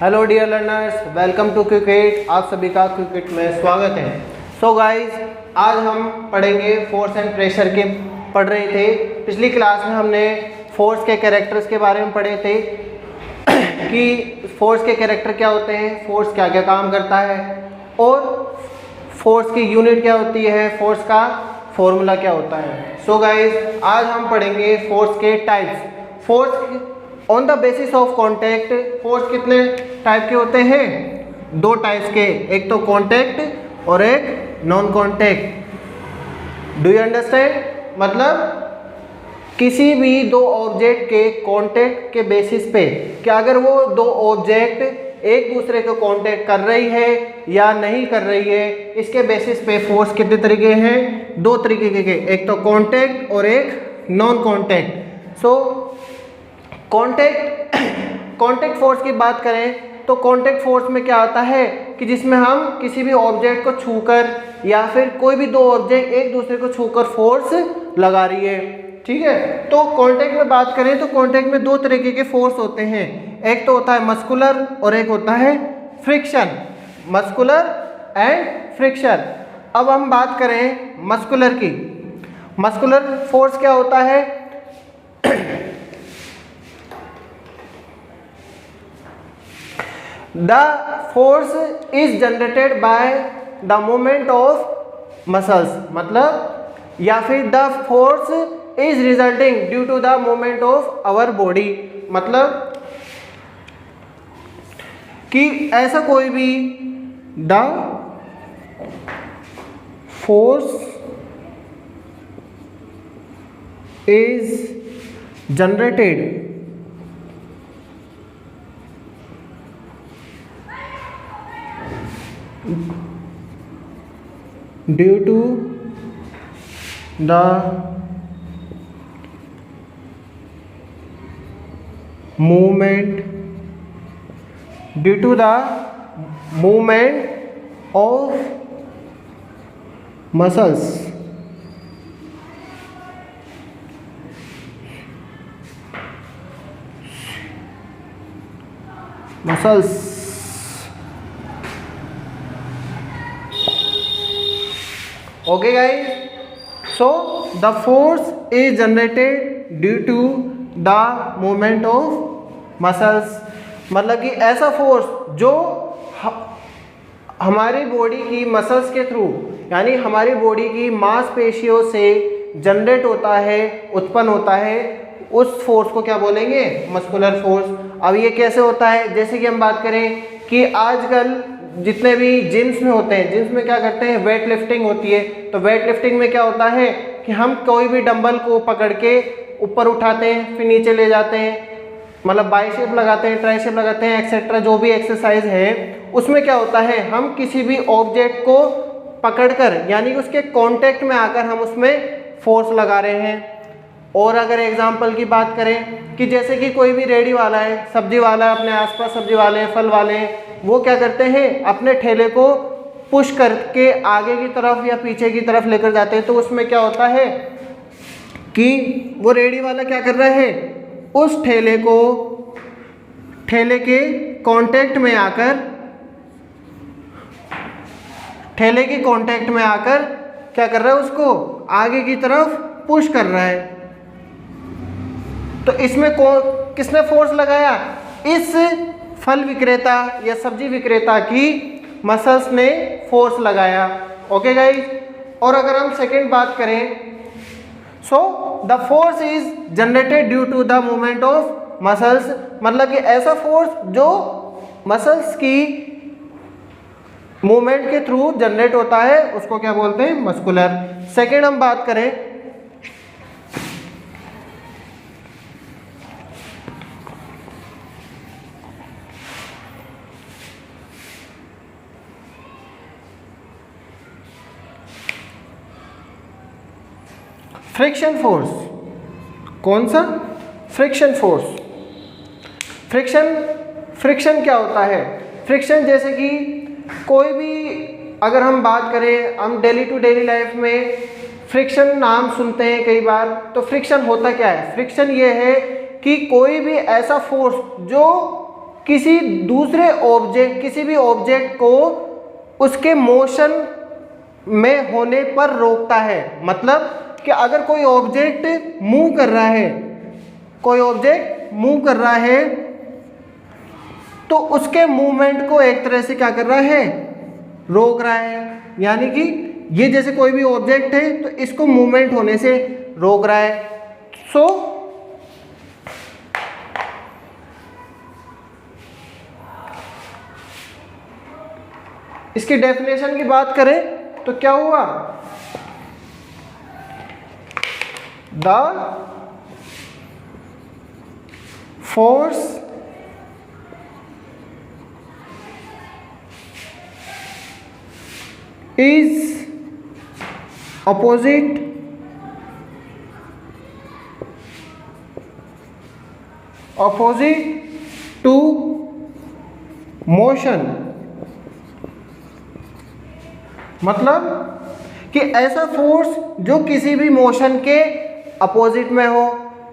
Hello dear learners, welcome to cricket. आप सभी का क्रिकेट में स्वागत है। सो गाइस, आज हम पढ़ेंगे फोर्स एंड प्रेशर के पढ़ रहे थे। पिछली क्लास में हमने फोर्स के कैरेक्टर्स के बारे में पढ़े थे कि फोर्स के कैरेक्टर क्या होते हैं, फोर्स क्या क्या काम करता है और फोर्स की यूनिट क्या होती है, फोर्स का फॉर्मूला क्या होता है। सो गाइस, आज हम पढ़ेंगे फोर्स के types. Force on the basis of contact. Force कितने टाइप के होते हैं? दो टाइप्स के, एक तो कॉन्टैक्ट और एक non contact. Do you understand? मतलब किसी भी दो ऑब्जेक्ट के कॉन्टैक्ट के बेसिस पे कि अगर वो दो ऑब्जेक्ट एक दूसरे को कॉन्टैक्ट कर रही है या नहीं कर रही है, इसके बेसिस पे फोर्स कितने तरीके हैं? दो तरीके के, एक तो कॉन्टैक्ट और एक नॉन कॉन्टैक्ट। सो कॉन्टैक्ट फोर्स की बात करें तो कॉन्टैक्ट फोर्स में क्या आता है कि जिसमें हम किसी भी ऑब्जेक्ट को छूकर या फिर कोई भी दो ऑब्जेक्ट एक दूसरे को छूकर फोर्स लगा रही है। ठीक है, तो कॉन्टैक्ट में बात करें तो कॉन्टैक्ट में दो तरीके के फोर्स होते हैं, एक तो होता है मस्कुलर और एक होता है फ्रिक्शन। Muscular and friction. अब हम बात करें मस्कुलर की। मस्कुलर फोर्स क्या होता है? The force is generated by the movement of muscles, मतलब या फिर the force is resulting due to the movement of our body, मतलब कि ऐसा कोई भी the force is generated due to the movement of muscles, okay guys, so the force is generated due to the movement of muscles, मतलब कि ऐसा force जो हमारी बॉडी की मसल्स के थ्रू यानी हमारी बॉडी की मांसपेशियों से जनरेट होता है, उत्पन्न होता है, उस फोर्स को क्या बोलेंगे? Muscular force. अब ये कैसे होता है? जैसे कि हम बात करें कि आजकल जितने भी जिम्स में होते हैं, जिम्स में क्या करते हैं? वेट लिफ्टिंग होती है। तो वेट लिफ्टिंग में क्या होता है कि हम कोई भी डंबल को पकड़ के ऊपर उठाते हैं, फिर नीचे ले जाते हैं, मतलब बाइसेप लगाते हैं, ट्राइसेप लगाते हैं, एक्सेट्रा जो भी एक्सरसाइज है, उसमें क्या होता है? हम किसी भी ऑब्जेक्ट को पकड़कर यानी उसके कांटेक्ट में आकर हम उसमें फोर्स लगा रहे हैं। और अगर एग्जांपल की बात करें कि जैसे कि कोई भी रेडी वाला है, सब्जी वाला है, अपने आसपास सब्जी वाले हैं, फल वाले हैं, वो क्या करते हैं? अपने ठेले को पुश करके आगे की तरफ या पीछे की तरफ लेकर जाते हैं। तो उसमें क्या होता है कि वो रेडी वाला क्या कर रहा है? उस ठेले को ठेले के कांटेक्ट में आकर क्या कर रहा है? उसको आगे की तरफ पुश कर रहा है। तो इसमें किसने फोर्स लगाया? इस फल विक्रेता या सब्जी विक्रेता की मसल्स ने फोर्स लगाया। ओके गाइस, और अगर हम सेकेंड बात करें, so the force is generated due to the movement of muscles, मतलब कि ऐसा फोर्स जो मसल्स की मूवमेंट के थ्रू जनरेट होता है उसको क्या बोलते हैं? मस्कुलर। सेकेंड हम बात करें फ्रिक्शन फोर्स। कौन सा? Friction force. फ्रिक्शन क्या होता है? फ्रिक्शन जैसे कि कोई भी अगर हम बात करें, हम डेली टू डेली लाइफ में फ्रिक्शन नाम सुनते हैं कई बार। तो फ्रिक्शन होता क्या है? फ्रिक्शन ये है कि कोई भी ऐसा फोर्स जो किसी दूसरे ऑब्जेक्ट, किसी भी ऑब्जेक्ट को उसके मोशन में होने पर रोकता है। मतलब कि अगर कोई ऑब्जेक्ट मूव कर रहा है, कोई ऑब्जेक्ट मूव कर रहा है तो उसके मूवमेंट को एक तरह से क्या कर रहा है, रोक रहा है। यानी कि ये जैसे कोई भी ऑब्जेक्ट है तो इसको मूवमेंट होने से रोक रहा है। सो इसकी डेफिनेशन की बात करें तो क्या हुआ, the force is opposite to motion। मतलब कि ऐसा फोर्स जो किसी भी मोशन के अपोजिट में हो।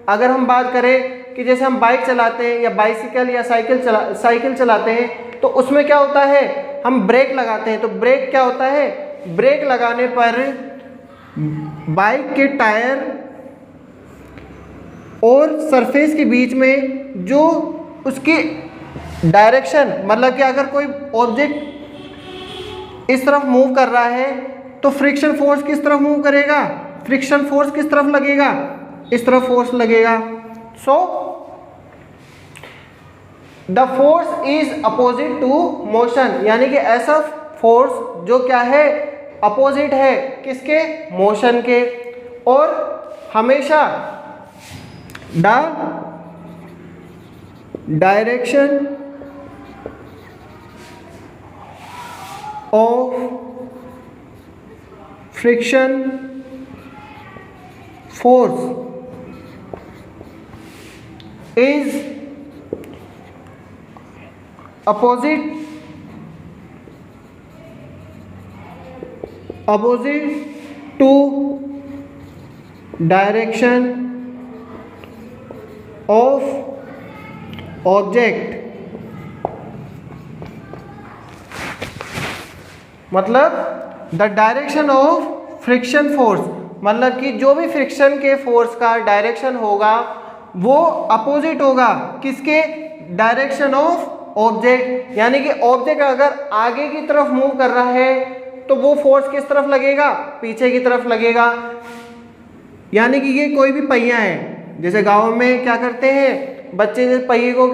अगर हम बात करें कि जैसे हम बाइक चलाते हैं या बाइसिकल या साइकिल चलाते हैं तो उसमें क्या होता है, हम ब्रेक लगाते हैं तो ब्रेक क्या होता है, ब्रेक लगाने पर बाइक के टायर और सरफेस के बीच में जो उसकी डायरेक्शन, मतलब कि अगर कोई ऑब्जेक्ट इस तरफ मूव कर रहा है तो फ्रिक्शन फोर्स किस तरफ मूव करेगा, फ्रिक्शन फोर्स किस तरफ लगेगा, इस तरफ फोर्स लगेगा। So the force is opposite to motion, यानी कि ऐसा फोर्स जो क्या है, अपोजिट है किसके, मोशन के। और हमेशा the direction of friction force is opposite to direction of object। मतलब the direction of friction force, मतलब कि जो भी फ्रिक्शन के फोर्स का डायरेक्शन होगा वो अपोजिट होगा किसके, डायरेक्शन ऑफ ऑब्जेक्ट। यानी कि ऑब्जेक्ट अगर आगे की तरफ मूव कर रहा है तो वो फोर्स किस तरफ लगेगा, पीछे की तरफ लगेगा। यानी कि ये कोई भी पहिया है, जैसे गांव में क्या करते हैं बच्चे, पहिए को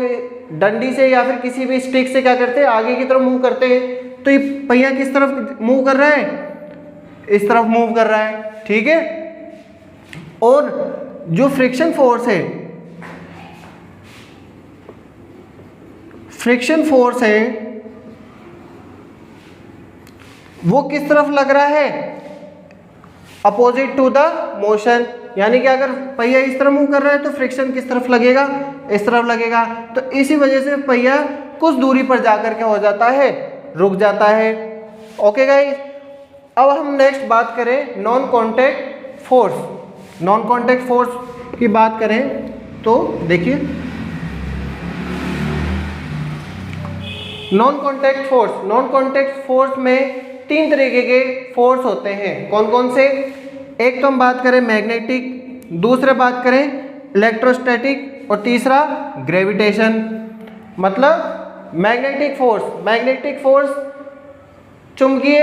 डंडी से या फिर किसी भी स्टिक से क्या करते हैं, आगे की तरफ मूव करते हैं। तो ये पहिया किस तरफ मूव कर रहा है, इस तरफ मूव कर रहा है, ठीक है। और जो फ्रिक्शन फोर्स है, फ्रिक्शन फोर्स है वो किस तरफ लग रहा है, अपोजिट टू द मोशन। यानी कि अगर पहिया इस तरफ मूव कर रहा है तो फ्रिक्शन किस तरफ लगेगा, इस तरफ लगेगा। तो इसी वजह से पहिया कुछ दूरी पर जाकर क्या हो जाता है, रुक जाता है। ओके गाइस, अब हम नेक्स्ट बात करें non contact force. Non contact force की बात करें तो देखिए, नॉन कांटेक्ट फोर्स में तीन तरीके के फोर्स होते हैं। कौन कौन से, एक तो हम बात करें मैग्नेटिक, दूसरा बात करें इलेक्ट्रोस्टैटिक और तीसरा ग्रेविटेशन। मतलब मैग्नेटिक फोर्स चुंबकीय,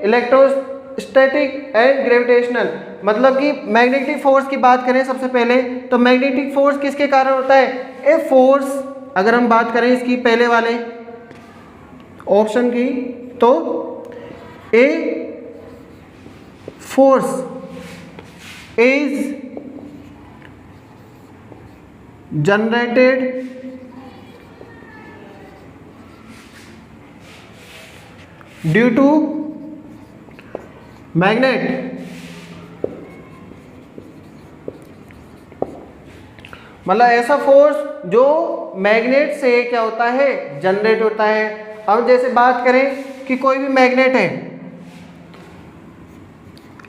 इलेक्ट्रोस्टैटिक एंड ग्रेविटेशनल। मतलब कि मैग्नेटिक फोर्स की बात करें सबसे पहले तो मैग्नेटिक फोर्स किसके कारण होता है, ए फोर्स, अगर हम बात करें इसकी पहले वाले ऑप्शन की तो a force is generated due to magnet. मतलब ऐसा फोर्स जो मैग्नेट से क्या होता है, जनरेट होता है। अब जैसे बात करें कि कोई भी मैग्नेट है,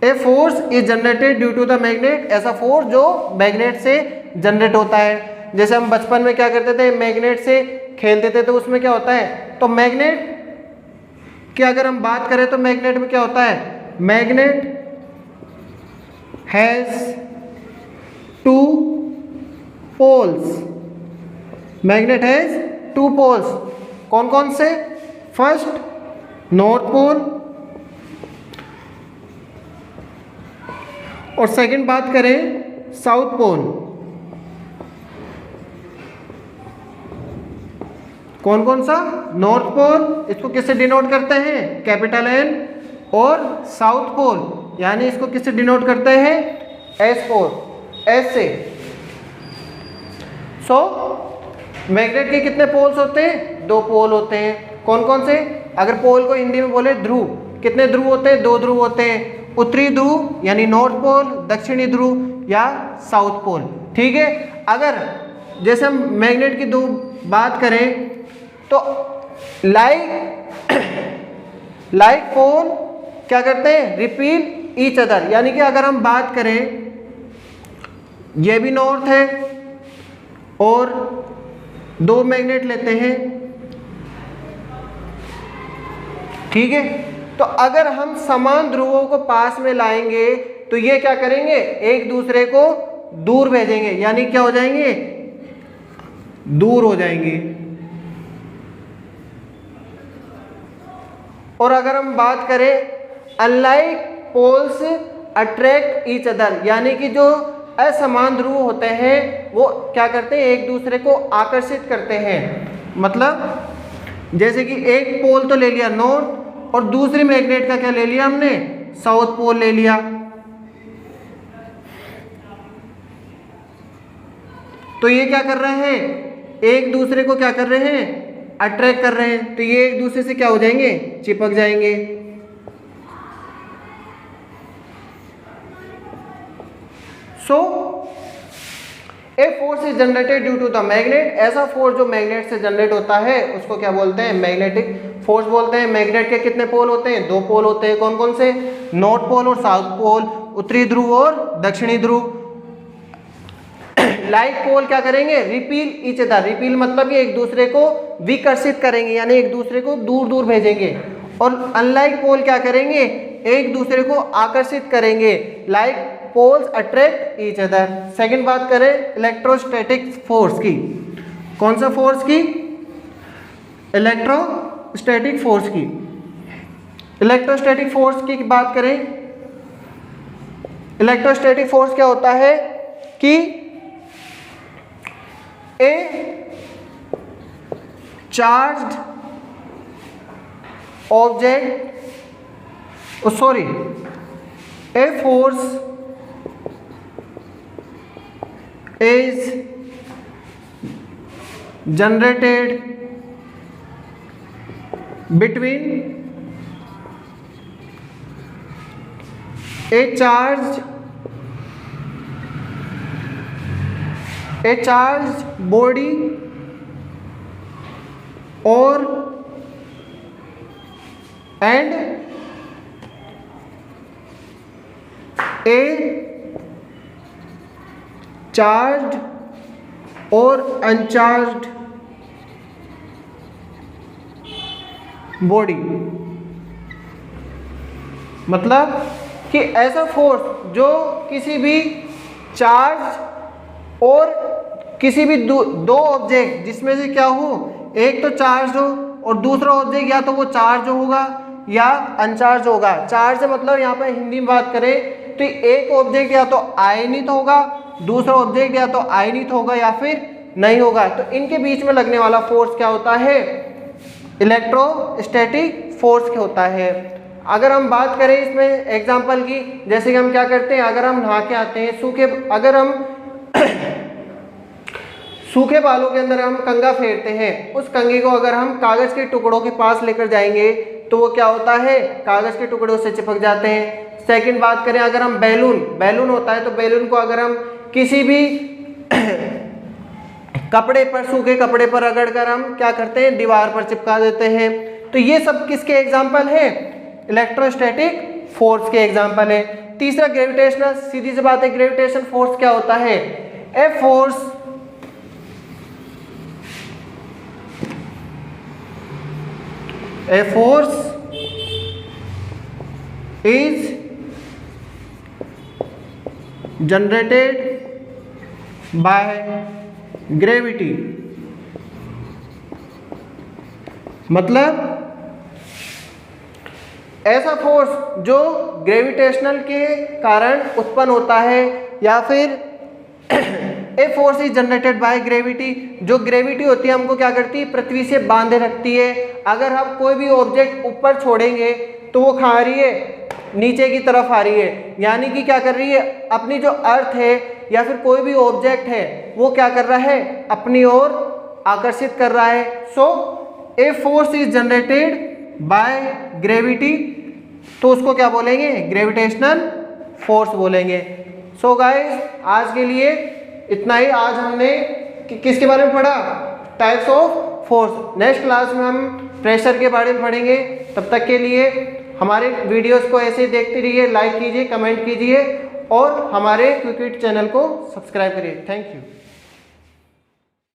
a force is generated due to the magnet, ऐसा फोर्स जो मैग्नेट से जनरेट होता है। जैसे हम बचपन में क्या करते थे, मैग्नेट से खेलते थे, तो उसमें क्या होता है, तो मैग्नेट की अगर हम बात करें तो मैग्नेट में क्या होता है, magnet has two poles, magnet has two poles, कौन कौन से, फर्स्ट नॉर्थ पोल और सेकंड बात करें साउथ पोल। कौन कौन सा, नॉर्थ पोल, इसको किससे डिनोट करते हैं, कैपिटल एन, और साउथ पोल यानी इसको किससे डिनोट करते हैं, एस पोल, एस से। सो मैग्नेट के कितने पोल्स होते हैं, दो पोल होते हैं, कौन कौन से, अगर पोल को हिंदी में बोले ध्रुव, कितने ध्रुव होते हैं, दो ध्रुव होते हैं, उत्तरी ध्रुव यानी नॉर्थ पोल, दक्षिणी ध्रुव या साउथ पोल, ठीक है। अगर जैसे हम मैग्नेट की दो बात करें तो लाइक पोल क्या करते हैं, रिपील ईच अदर, यानी कि अगर हम बात करें ये भी नॉर्थ है और दो मैग्नेट लेते हैं, ठीक है, तो अगर हम समान ध्रुवों को पास में लाएंगे तो ये क्या करेंगे, एक दूसरे को दूर भेजेंगे, यानी क्या हो जाएंगे, दूर हो जाएंगे। और अगर हम बात करें unlike poles attract each other, यानी कि जो असमान ध्रुव होते हैं वो क्या करते हैं, एक दूसरे को आकर्षित करते हैं। मतलब जैसे कि एक पोल तो ले लिया नॉर्थ और दूसरी मैग्नेट का क्या ले लिया हमने, साउथ पोल ले लिया, तो ये क्या कर रहे हैं, एक दूसरे को क्या कर रहे हैं, अट्रैक्ट कर रहे हैं, तो ये एक दूसरे से क्या हो जाएंगे, चिपक जाएंगे। So a force is generated due to the magnet, ऐसा फोर्स जो मैग्नेट से जनरेट होता है उसको क्या बोलते हैं, मैग्नेटिक फोर्स बोलते हैं। मैग्नेट के कितने पोल होते हैं, दो पोल होते हैं, कौन कौन से, नॉर्थ पोल और साउथ पोल, उत्तरी ध्रुव और दक्षिणी ध्रुव। लाइक पोल क्या करेंगे, रिपील ईच अदर, रिपील मतलब कि एक दूसरे को विकर्षित करेंगे, यानी एक दूसरे को दूर दूर भेजेंगे। और अनलाइक पोल क्या करेंगे, एक दूसरे को आकर्षित करेंगे, like poles attract each other. Second बात करें इलेक्ट्रोस्टैटिक फोर्स की, कौन सा फोर्स की, इलेक्ट्रोस्टैटिक फोर्स की। इलेक्ट्रोस्टैटिक फोर्स की बात करें, इलेक्ट्रोस्टैटिक फोर्स क्या होता है कि a charged object, a force is generated between a charged body and a charged और अनचार्ज्ड बॉडी। मतलब कि ऐसा फोर्स जो किसी भी चार्ज और किसी भी दो ऑब्जेक्ट जिसमें से क्या हो, एक तो चार्ज हो और दूसरा ऑब्जेक्ट या तो वो चार्ज होगा या अनचार्ज होगा। चार्ज मतलब यहाँ पर हिंदी में बात करें तो एक ऑब्जेक्ट या तो आयनित होगा, दूसरा ऑब्जेक्ट या तो आयनित होगा या फिर नहीं होगा। तो इनके बीच में लगने वाला फोर्स क्या होता है, इलेक्ट्रोस्टैटिक फोर्स क्या होता है। अगर हम बात करें इसमें एग्जांपल की, जैसे कि हम क्या करते हैं, अगर हम नहा के आते हैं, अगर हम सूखे बालों के अंदर हम कंघा फेरते हैं, उस कंघे को अगर हम कागज के टुकड़ों के पास लेकर जाएंगे तो वो क्या होता है, कागज के टुकड़ों से चिपक जाते हैं। सेकंड बात करें, अगर हम बैलून होता है तो बैलून को अगर हम किसी भी कपड़े पर, सूखे कपड़े पर रगड़कर हम क्या करते हैं, दीवार पर चिपका देते हैं। तो ये सब किसके एग्जाम्पल है, इलेक्ट्रोस्टैटिक फोर्स के एग्जाम्पल है। तीसरा ग्रेविटेशनल, सीधी सी बात है, ग्रेविटेशन फोर्स क्या होता है, a force A force is generated by gravity. मतलब ऐसा फोर्स जो ग्रेविटेशनल के कारण उत्पन्न होता है, या फिर ए force is generated by gravity, जो ग्रेविटी होती है हमको क्या करती है, पृथ्वी से बांधे रखती है। अगर हम कोई भी ऑब्जेक्ट ऊपर छोड़ेंगे तो वो कहाँ आ रही है, नीचे की तरफ आ रही है। यानी कि क्या कर रही है, अपनी जो अर्थ है या फिर कोई भी ऑब्जेक्ट है वो क्या कर रहा है, अपनी ओर आकर्षित कर रहा है। So a force is generated by gravity, तो उसको क्या बोलेंगे, ग्रेविटेशनल फोर्स बोलेंगे। सो गाइस आज के लिए इतना ही। आज हमने किसके बारे में पढ़ा, types of force. Next class में हम प्रेशर के बारे में पढ़ेंगे। तब तक के लिए हमारे वीडियोस को ऐसे देखते रहिए, लाइक कीजिए, कमेंट कीजिए और हमारे क्विक विट चैनल को सब्सक्राइब करिए। Thank you.